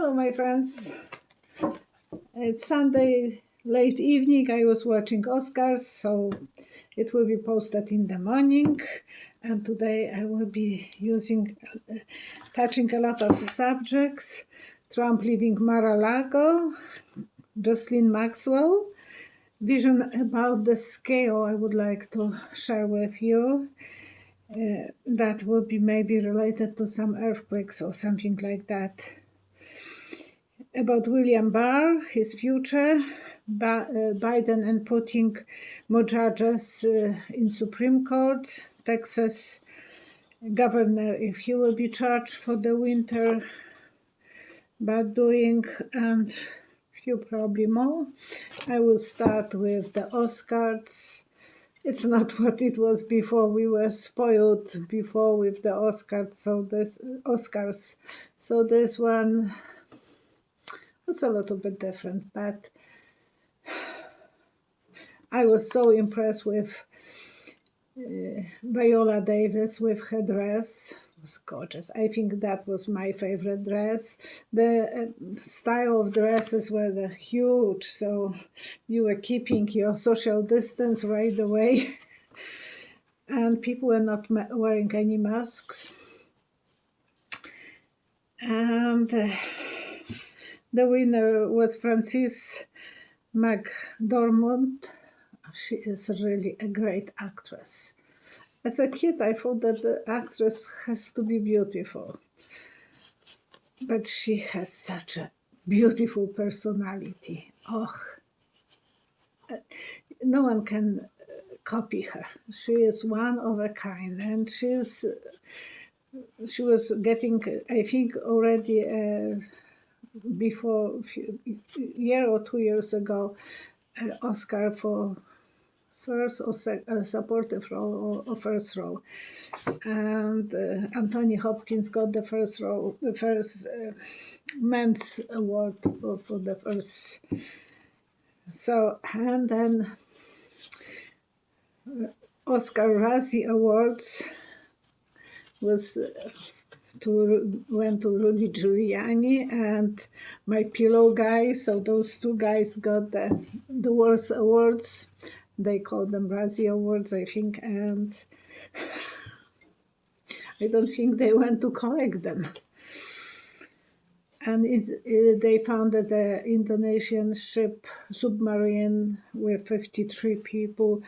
Hello, my friends. It's Sunday late evening. I was watching Oscars, so it will be posted in the morning. And today I will be touching a lot of subjects. Trump leaving Mar-a-Lago, Jocelyn Maxwell, vision about the scale I would like to share with you. That will be maybe related to some earthquakes or something like that. About William Barr, his future, Biden and putting more judges in Supreme Court, Texas governor, if he will be charged for the winter bad doing, and few probably more. I will start with the Oscars. It's not what it was before. We were spoiled before with the Oscars, so this one was a little bit different, but I was so impressed with Viola Davis with her dress. It was gorgeous. I think that was my favorite dress. The style of dresses were huge, so you were keeping your social distance right away, and people were not wearing any masks. And the winner was Frances McDormand. She is really a great actress. As a kid, I thought that the actress has to be beautiful, but she has such a beautiful personality. No one can copy her. She is one of a kind, and she was getting, I think, already before a year or 2 years ago, an Oscar for first or supportive role or first role, and Anthony Hopkins got the first role, the first men's award for the first. So, and then Oscar Razzie Awards went to Rudy Giuliani and My Pillow guy. So those two guys got the worst awards. They call them Razzie Awards, I think, and I don't think they went to collect them. And they found that the Indonesian submarine with 53 people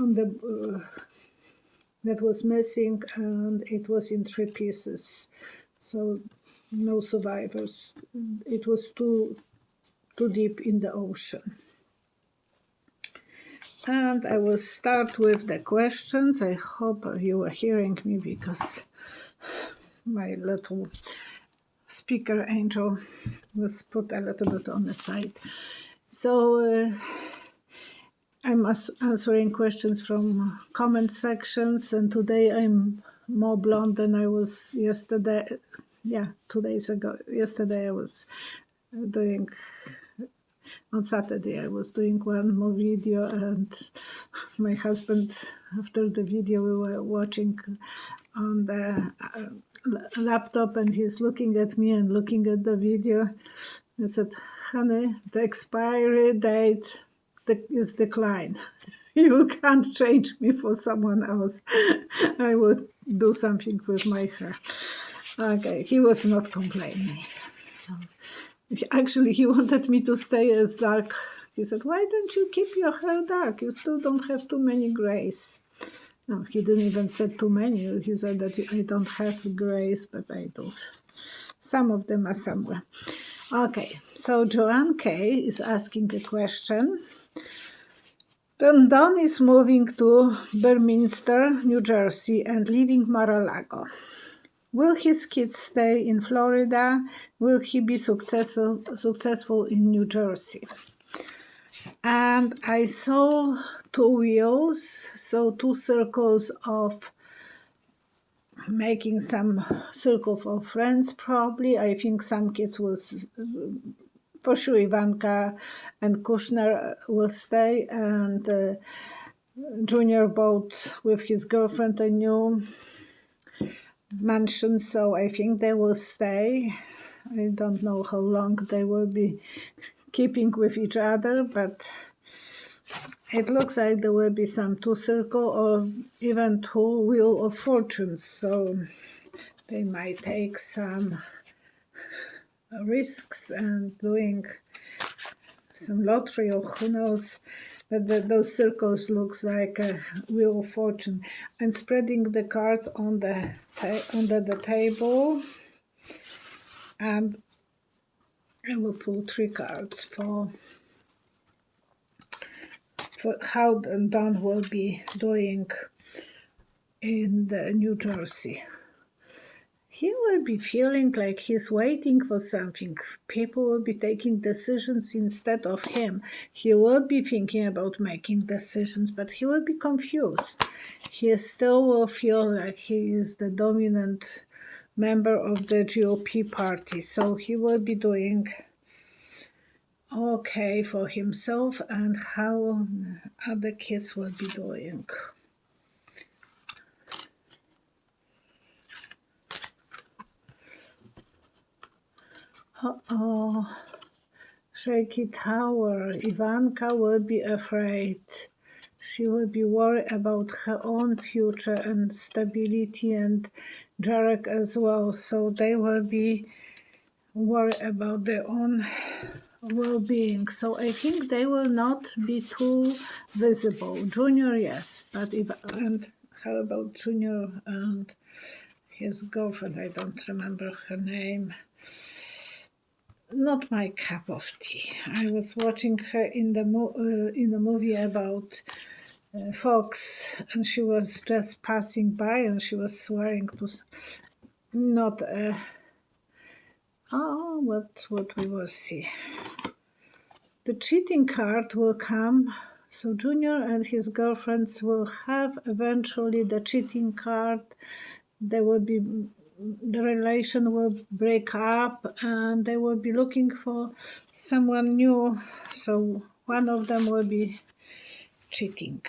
on that was missing, and it was in 3 pieces, so no survivors. It was too deep in the ocean. And I will start with the questions. I hope you are hearing me, because my little speaker angel was put a little bit on the side. So I'm answering questions from comment sections, and today I'm more blonde than I was yesterday. 2 days ago. Yesterday I was doing, on Saturday I was doing one more video, and my husband, after the video we were watching on the laptop, and he's looking at me and looking at the video. I said, honey, the expiry date is declined. You can't change me for someone else. I would do something with my hair. Okay, he was not complaining. Actually, he wanted me to stay as dark. He said, why don't you keep your hair dark? You still don't have too many grays. No, he didn't even say too many. He said that I don't have grays, but I do. Some of them are somewhere. Okay, so Joanne K. is asking a question. Don is moving to Bedminster, New Jersey, and leaving Mar-a-Lago. Will his kids stay in Florida? Will he be successful in New Jersey? And I saw 2 wheels, so 2 circles of making some circle for friends, probably. I think some kids will, for sure Ivanka and Kushner will stay, and Junior bought with his girlfriend a new mansion, so I think they will stay. I don't know how long they will be keeping with each other, but it looks like there will be some two circle or even two wheel of fortunes. So they might take some risks and doing some lottery or who knows. But those circles looks like a wheel of fortune. I'm spreading the cards on the under the table, and I will pull 3 cards for how Don will be doing in the New Jersey. He will be feeling like he's waiting for something. People will be taking decisions instead of him. He will be thinking about making decisions, but he will be confused. He still will feel like he is the dominant member of the GOP party, so he will be doing okay for himself and how other kids will be doing. Uh-oh. Shaky Tower. Ivanka will be afraid. She will be worried about her own future and stability, and Jarek as well. So they will be worried about their own well-being. So I think they will not be too visible. Junior, yes, but and how about Junior and his girlfriend? I don't remember her name. Not my cup of tea. I was watching her in the movie about Fox, and she was just passing by, and she was swearing to not. What we will see. The cheating card will come. So Junior and his girlfriends will have eventually the cheating card. There will be the relation will break up, and they will be looking for someone new. So one of them will be cheating.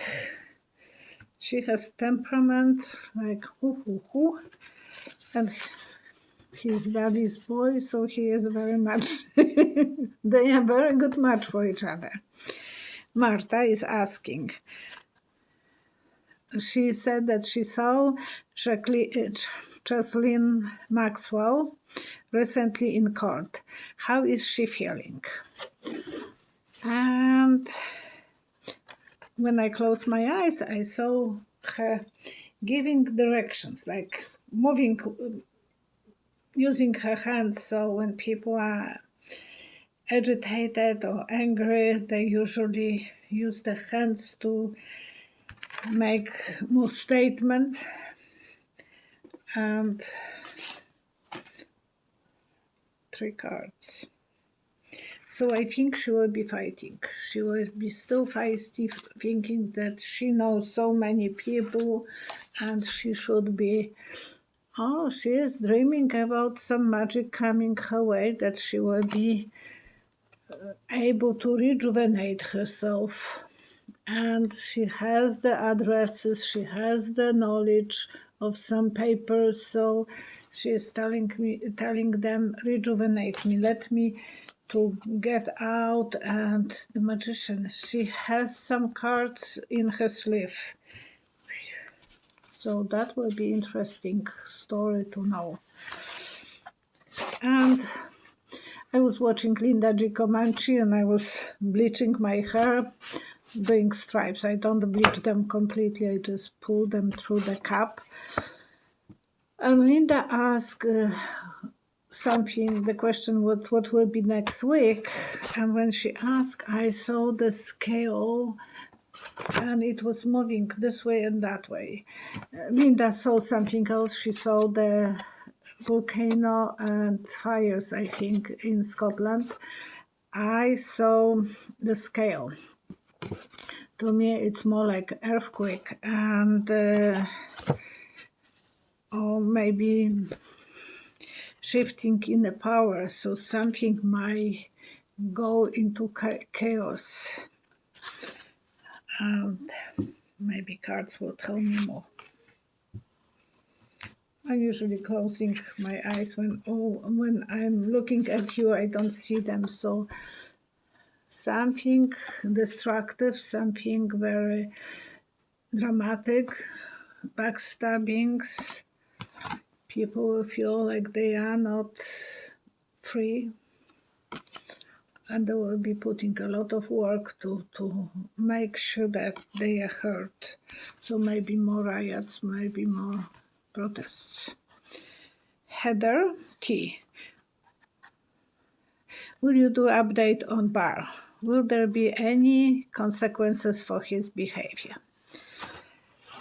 She has temperament like hoo, and he's daddy's boy, so he is very much. They are very good match for each other. Marta is asking. She said that she saw Jocelyn Maxwell recently in court. How is she feeling? And when I closed my eyes, I saw her giving directions, like moving, using her hands. So when people are agitated or angry, they usually use the hands to make more statement. And 3 cards. So I think she will be fighting. She will be still feisty, thinking that she knows so many people, and she should be. Oh, she is dreaming about some magic coming her way, that she will be able to rejuvenate herself. And she has the addresses, she has the knowledge of some papers, so she is telling them, rejuvenate me, let me to get out. And the magician, she has some cards in her sleeve. So that will be interesting story to know. And I was watching Linda G. Comanche, and I was bleaching my hair, doing stripes. I don't bleach them completely, I just pull them through the cup. And Linda asked something, the question what will be next week. And when she asked, I saw the scale, and it was moving this way and that way. Linda saw something else. She saw the volcano and fires, I think, in Scotland. I saw the scale. To me, it's more like earthquake, and or maybe shifting in the power, so something might go into chaos. And maybe cards will tell me more. I'm usually closing my eyes when I'm looking at you. I don't see them. So something destructive, something very dramatic, backstabbings. People feel like they are not free, and they will be putting a lot of work to make sure that they are heard. So maybe more riots, maybe more protests. Heather T. Will you do update on Barr? Will there be any consequences for his behavior?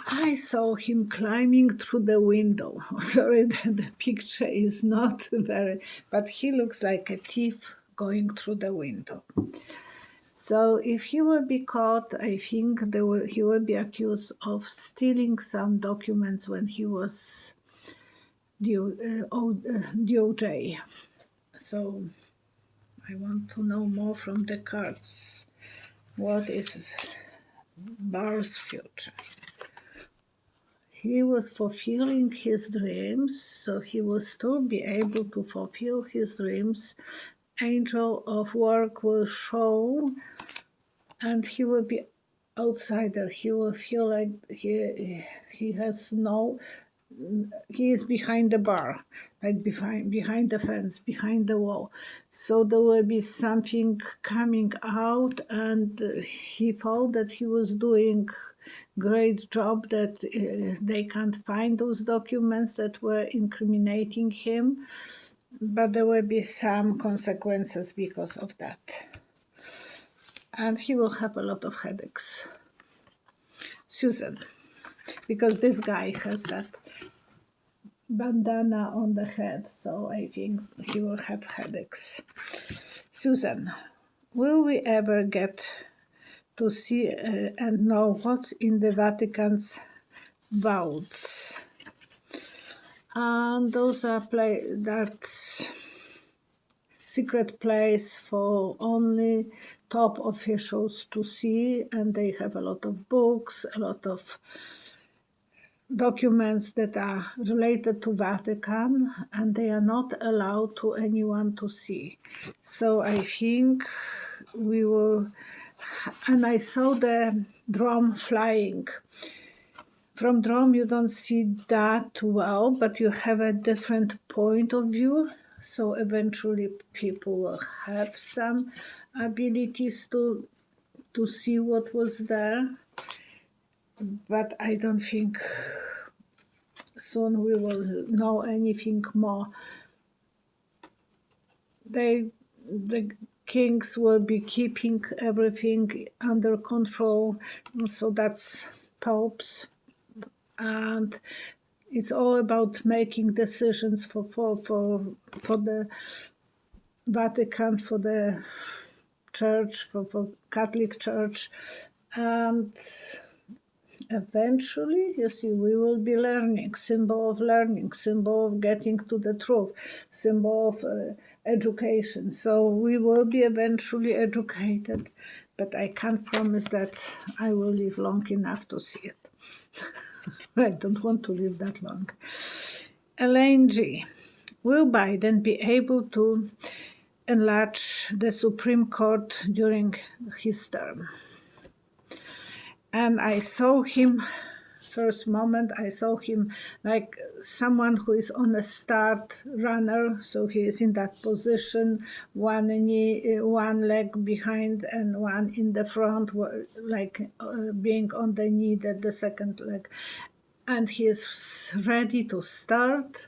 I saw him climbing through the window. Sorry, the picture is not very, but he looks like a thief going through the window. So if he will be caught, I think he will be accused of stealing some documents when he was DOJ. So I want to know more from the cards. What is Barr's future? He was fulfilling his dreams, so he will still be able to fulfill his dreams. Angel of work will show, and he will be outsider. He will feel like he has no. He is behind the bar, like behind the fence, behind the wall. So there will be something coming out, and he thought that he was doing great job, that they can't find those documents that were incriminating him, but there will be some consequences because of that. And he will have a lot of headaches. Susan, because this guy has that bandana on the head, so I think he will have headaches. Susan, will we ever get to see and know what's in the Vatican's vaults? And those are that's secret place for only top officials to see, and they have a lot of books, a lot of documents that are related to Vatican, and they are not allowed to anyone to see. So I think we will, and I saw the drone flying. From drone you don't see that well, but you have a different point of view, so eventually people will have some abilities to see what was there, but I don't think soon we will know anything more. The kings will be keeping everything under control, so that's popes, and it's all about making decisions for the Vatican, for the church, for Catholic Church, and eventually, you see, we will be learning, symbol of learning, symbol of getting to the truth, symbol of education. So we will be eventually educated, but I can't promise that I will live long enough to see it. I don't want to live that long. Elaine G. Will Biden be able to enlarge the Supreme Court during his term? And I saw him, first moment, I saw him like someone who is on a start runner. So he is in that position, one knee, one leg behind and one in the front, like being on the knee, the second leg. And he is ready to start.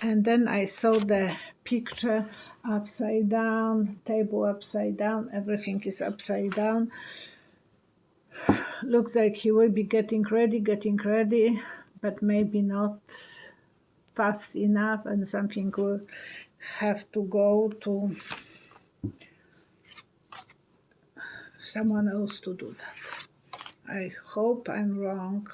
And then I saw the picture upside down, table upside down, everything is upside down. Looks like he will be getting ready, but maybe not fast enough, and something will have to go to someone else to do that. I hope I'm wrong,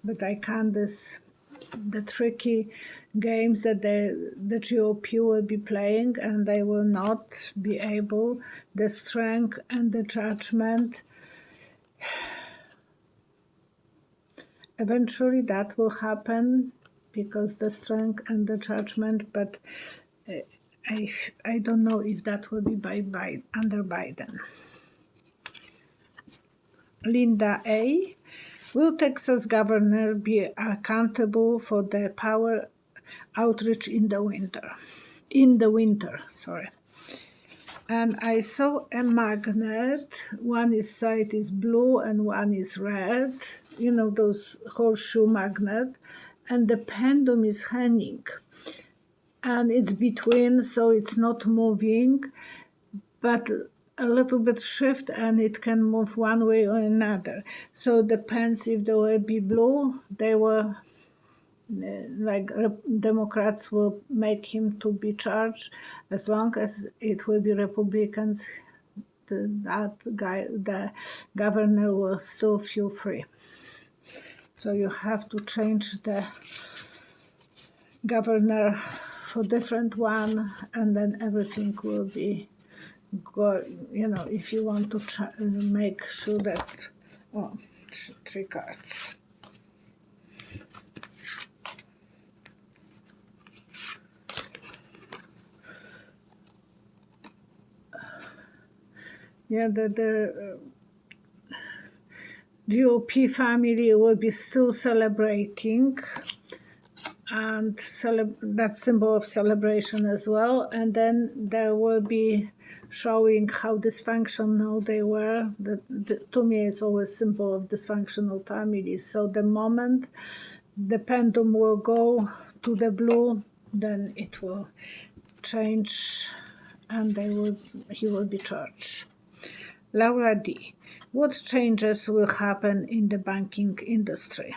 but I can't. The tricky games that the GOP will be playing, and they will not be able, the strength and the judgment. Eventually that will happen, because the strength and the judgment, but I don't know if that will be under Biden. Linda A. Will Texas governor be accountable for the power outage in the winter? Sorry. And I saw a magnet. One side is blue and one is red. You know, those horseshoe magnet. And the pendulum is hanging. And it's between, so it's not moving, but a little bit shift and it can move one way or another. So it depends if they will be blue, they will, Democrats will make him to be charged. As long as it will be Republicans, the governor will still feel free. So you have to change the governor for different one, and then everything will be good. You know, if you want to make sure that, three cards. Yeah, the GOP family will be still celebrating, and that symbol of celebration as well. And then there will be showing how dysfunctional they were. To me, it's always symbol of dysfunctional families. So the moment the pendulum will go to the blue, then it will change, and he will be charged. Laura D. What changes will happen in the banking industry?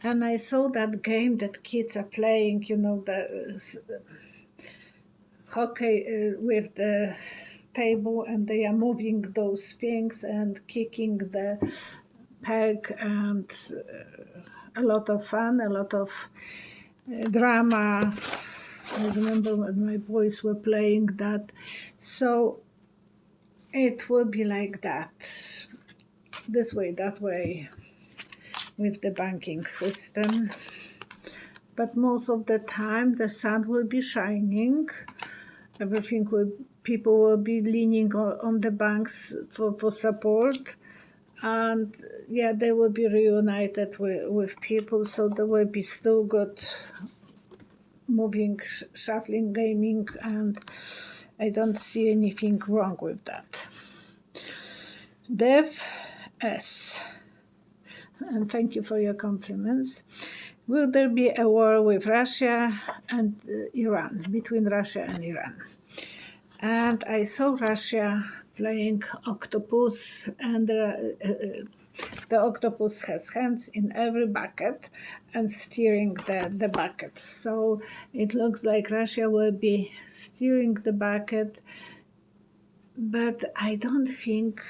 And I saw that game that kids are playing, you know, the hockey with the table, and they are moving those things and kicking the peg, and a lot of fun, a lot of drama. I remember when my boys were playing that. So it will be like that, this way, that way, with the banking system. But most of the time the sun will be shining, people will be leaning on the banks for support, and yeah, they will be reunited with people, so there will be still good moving, shuffling, gaming, and I don't see anything wrong with that. Dev S. And thank you for your compliments. Will there be a war with Russia and Iran, between Russia and Iran? And I saw Russia playing Octopus, and the octopus has hands in every bucket and steering the bucket. So it looks like Russia will be steering the bucket, but I don't think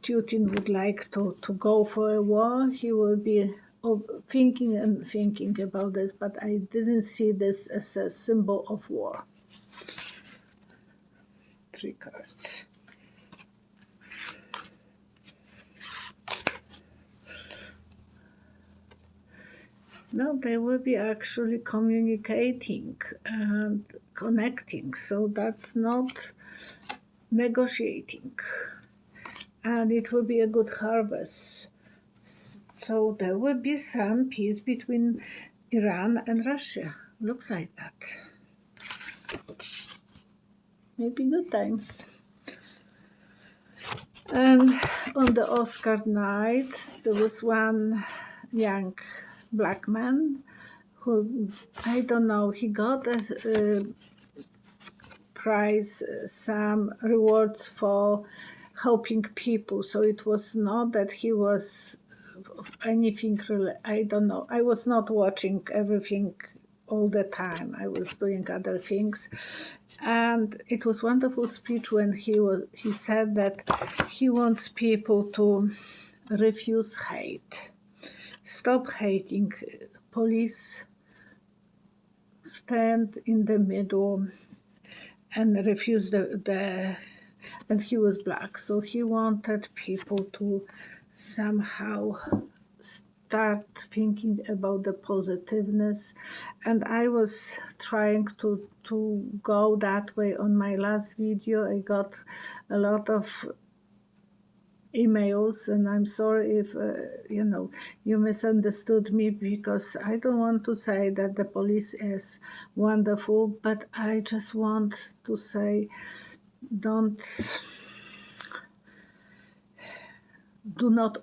Putin would like to go for a war. He will be thinking about this, but I didn't see this as a symbol of war. 3 cards. No, they will be actually communicating and connecting, so that's not negotiating. And it will be a good harvest. So there will be some peace between Iran and Russia. Looks like that. Maybe good time. And on the Oscar night, there was one young black man who, I don't know, he got a prize, some rewards for helping people. So it was not that he was anything really, I don't know. I was not watching everything all the time. I was doing other things. And it was wonderful speech when he said that he wants people to refuse hate. Stop hating police, stand in the middle, and refuse and he was black, so he wanted people to somehow start thinking about the positiveness, and I was trying to go that way. On my last video I got a lot of emails, and I'm sorry if you misunderstood me, because I don't want to say that the police is wonderful, but I just want to say, do not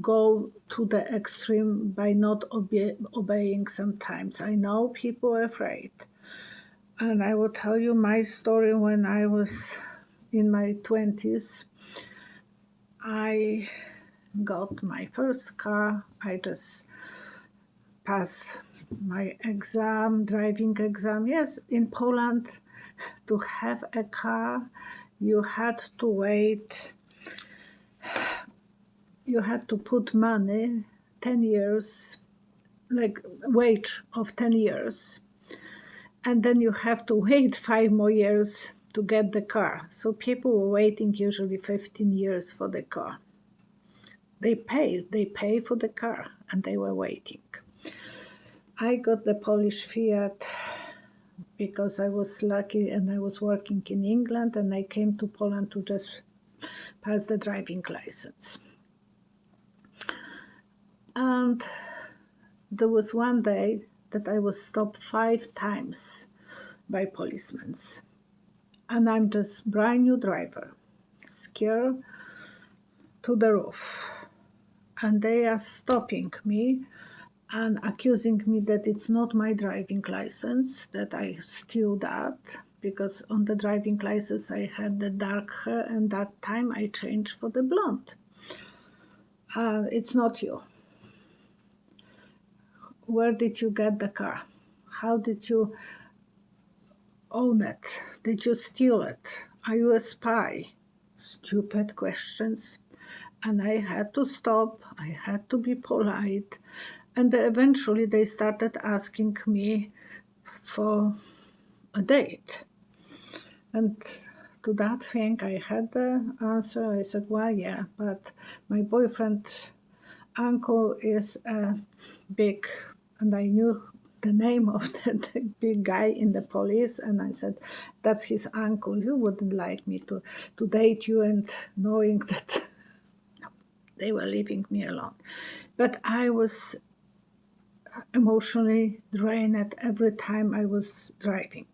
go to the extreme by not obeying sometimes. I know people are afraid, and I will tell you my story. When I was in my 20s, I got my first car. I just passed my driving exam. Yes, in Poland, to have a car, you had to wait. You had to put money, 10 years, like wage of 10 years. And then you have to wait 5 more years to get the car. So people were waiting usually 15 years for the car. They pay for the car, and they were waiting. I got the Polish Fiat because I was lucky and I was working in England, and I came to Poland to just pass the driving license. And there was one day that I was stopped 5 times by policemen. And I'm just brand new driver, scared to the roof. And they are stopping me and accusing me that it's not my driving license, that I steal that, because on the driving license I had the dark hair, and that time I changed for the blonde. It's not you. Where did you get the car? How did you own it? Did you steal it? Are you a spy? Stupid questions. And I had to stop. I had to be polite. And eventually they started asking me for a date. And to that thing I had the answer. I said, well, yeah, but my boyfriend's uncle is a big, and I knew the name of the big guy in the police, and I said, that's his uncle. You wouldn't like me to date you, and knowing that they were leaving me alone. But I was emotionally drained every time I was driving.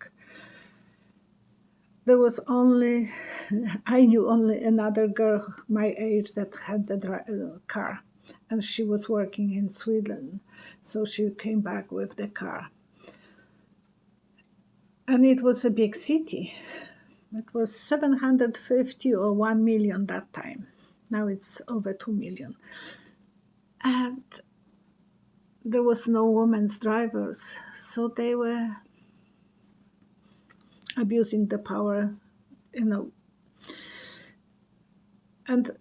I knew only another girl my age that had the car, and she was working in Sweden, so she came back with the car. And it was a big city. It was 750 or 1 million that time. Now it's over 2 million. And there was no women's drivers, so they were abusing the power, And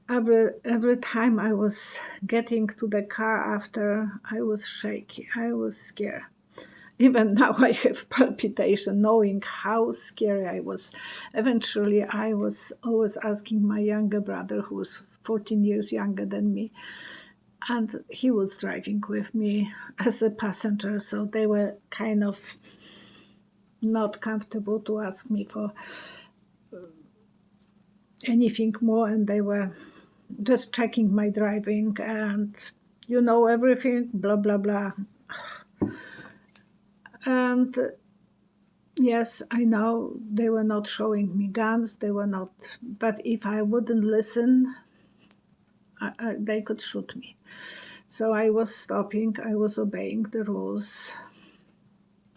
every time I was getting to the car after, I was shaky. I was scared. Even now I have palpitation, knowing how scary I was. Eventually, I was always asking my younger brother, who was 14 years younger than me, and he was driving with me as a passenger, so they were kind of not comfortable to ask me for anything more, and they were just checking my driving and everything, blah, blah, blah. And yes, I know they were not showing me guns, they were not, but if I wouldn't listen, they could shoot me. So I was stopping, I was obeying the rules.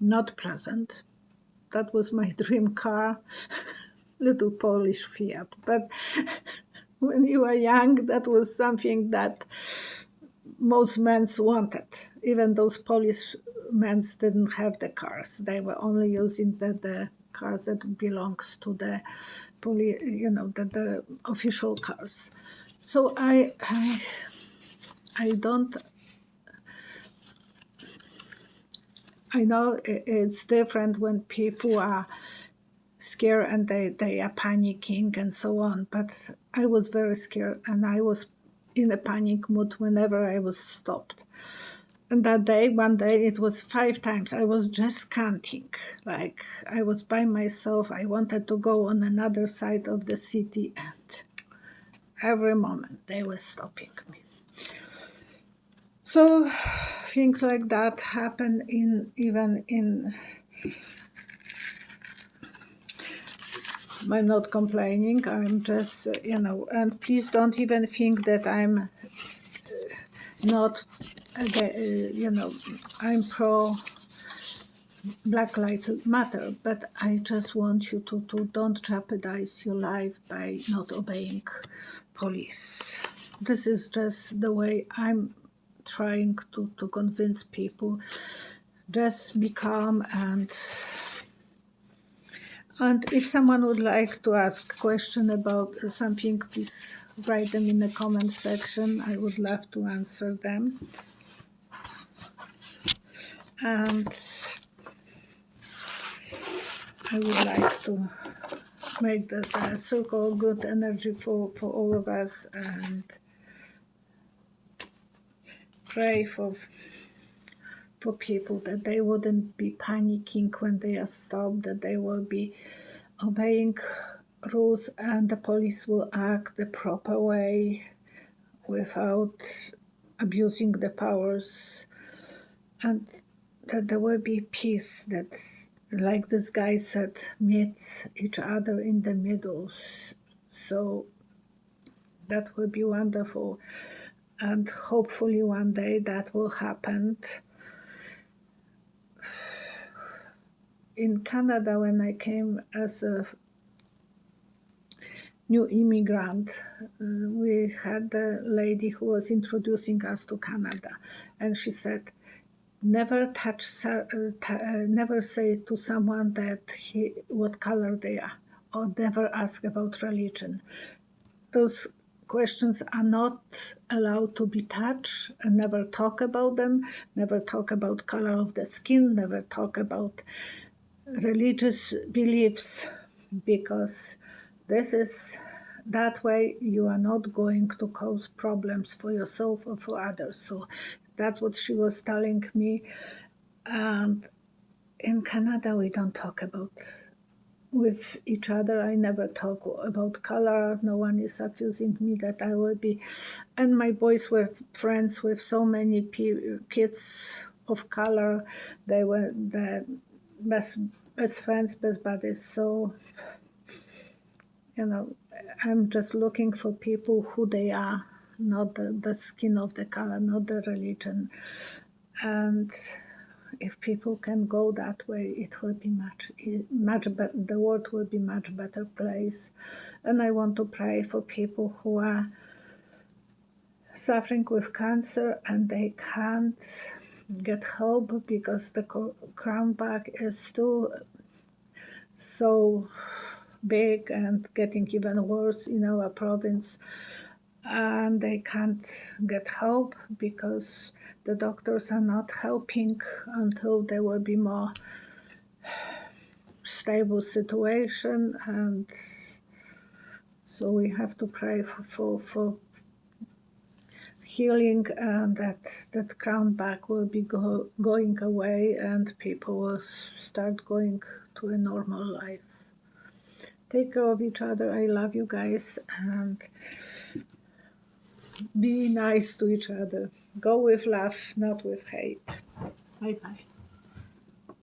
Not pleasant. That was my dream car, little Polish Fiat. But when you were young, that was something that most men wanted. Even those Polish men didn't have the cars. They were only using the cars that belongs to the the official cars. So I know it's different when people are scared and they are panicking and so on, but I was very scared, and I was in a panic mood whenever I was stopped. And that day, one day, it was 5 times. I was just counting. Like, I was by myself. I wanted to go on another side of the city, and every moment they were stopping me. So things like that happen even in. I'm not complaining. I'm just, and please don't even think that I'm not, I'm pro Black Lives Matter, but I just want you to don't jeopardize your life by not obeying police. This is just the way I'm trying to convince people. Just be calm, and if someone would like to ask a question about something, please write them in the comment section. I would love to answer them. And I would like to make the circle good energy for all of us, and pray for people that they wouldn't be panicking when they are stopped, that they will be obeying rules and the police will act the proper way without abusing the powers, and that there will be peace, that, like this guy said, meet each other in the middle. So that will be wonderful, and hopefully one day that will happen. In Canada, when I came as a new immigrant, we had a lady who was introducing us to Canada, and she said, never never say to someone what color they are, or never ask about religion. Those questions are not allowed to be touched, and never talk about them, never talk about color of the skin, never talk about religious beliefs, because that way you are not going to cause problems for yourself or for others. So that's what she was telling me. And in Canada, we don't talk about with each other. I never talk about color. No one is accusing me that I will be. And my boys were friends with so many kids of color. They were the best friends, best buddies. So, I'm just looking for people who they are, not the skin of the color, not the religion. And if people can go that way, it will be much better. The world will be much better place. And I want to pray for people who are suffering with cancer and they can't get help because the crown bag is still so big and getting even worse in our province, and they can't get help because the doctors are not helping until there will be more stable situation. And so we have to pray for healing, and that crown bag will be going away and people will start going to a normal life. Take care of each other. I love you guys, and be nice to each other. Go with love, not with hate. Bye-bye.